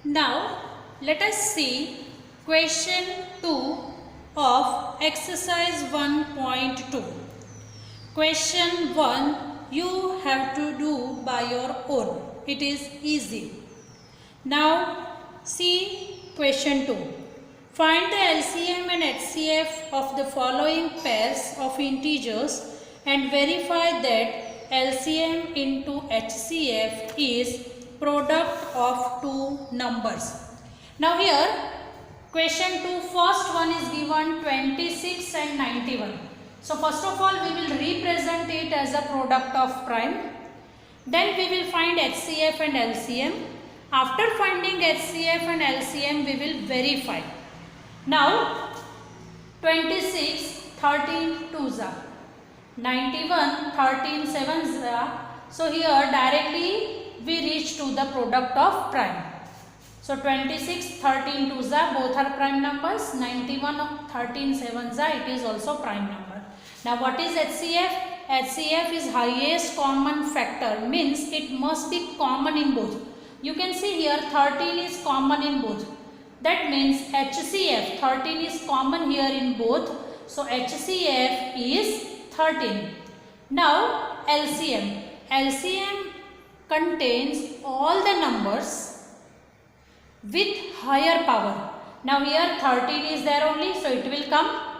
Now let us see question 2 of exercise 1.2. Question 1 you have to do by your own. It is easy. Now see question 2. Find the LCM and HCF of the following pairs of integers and verify that LCM into HCF is product of two numbers. Now here question 2, first one is given 26 and 91. So first of all we will represent it as a product of prime. Then we will find HCF and LCM. After finding HCF and LCM we will verify. Now 26 13 2s are 91 13 7s are. So here directly we reach to the product of prime. So 26 13 2s are both are prime numbers. 91 13 7s are, it is also prime number. Now what is HCF? HCF is highest common factor, means it must be common in both. You can see here 13 is common in both. That means HCF 13 is common here in both. So HCF is 13. Now LCM. LCM contains all the numbers with higher power. Now here 13 is there only, so it will come.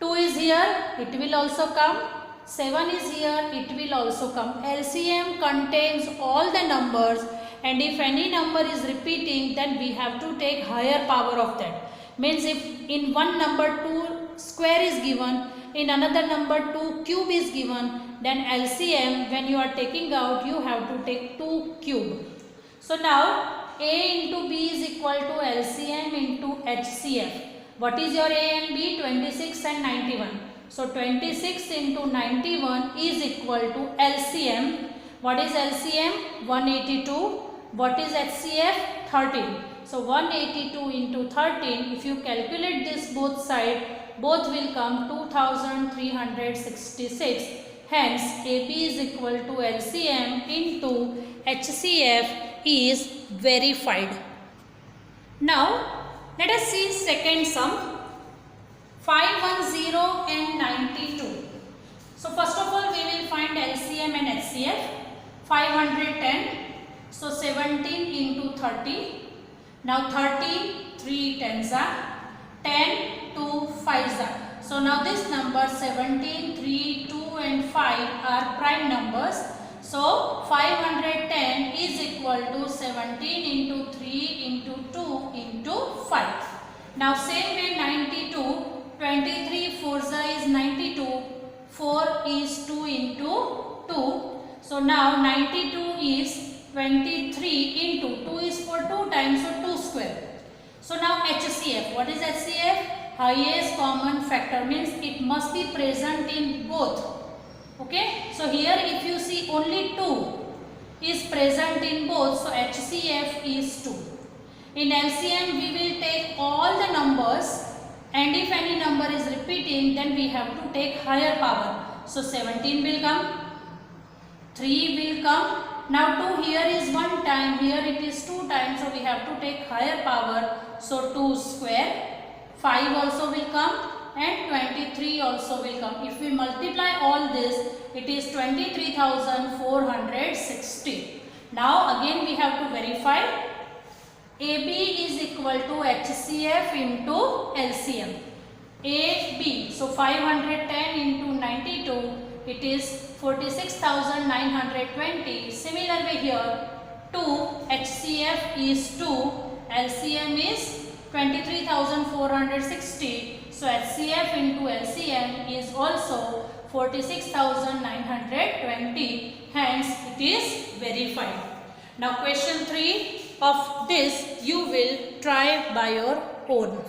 2 is here, it will also come. 7 is here, it will also come. LCM contains all the numbers, and if any number is repeating, then we have to take higher power of that. Means if in one number 2 square is given, in another number 2 cube is given, then LCM when you are taking out, you have to take 2 cube. So now A into B is equal to LCM into HCF. What is your A and B? 26 and 91. So 26 into 91 is equal to LCM. What is LCM? 182. What is HCF? 13. So 182 into 13, if you calculate this both sides, both will come 2366. Hence AB is equal to LCM into HCF is verified. Now let us see second sum. 510 and 92. So first of all we will find LCM and HCF. 510. So 17 into 30. Now 30, 3 tens are. 10, 2 5s are. So now this number 17, 3, 2 and 5 are prime numbers. So 510 is equal to 17 into 3 into 2 into 5. Now same way 92. 23 4s is 92. 4 is 2 into 2. So now 92 is 23 into 2 is for 2 times, so 2 square. So now HCF. What is HCF? Highest common factor, means it must be present in both. Okay. So here if you see only 2 is present in both, so HCF is 2. In LCM we will take all the numbers, and if any number is repeating, then we have to take higher power. So 17 will come, 3 will come. Now 2 here is 1 time, here it is 2 times, so we have to take higher power. So 2 square. 5 also will come and 23 also will come. If we multiply all this, it is 23,460. Now again we have to verify. AB is equal to HCF into LCM. AB, so 510 into 92, it is 46,920. Similar way here, 2 HCF is 2, LCM is 23,460. So HCF into LCM is also 46,920. Hence it is verified. Now question 3 of this you will try by your own.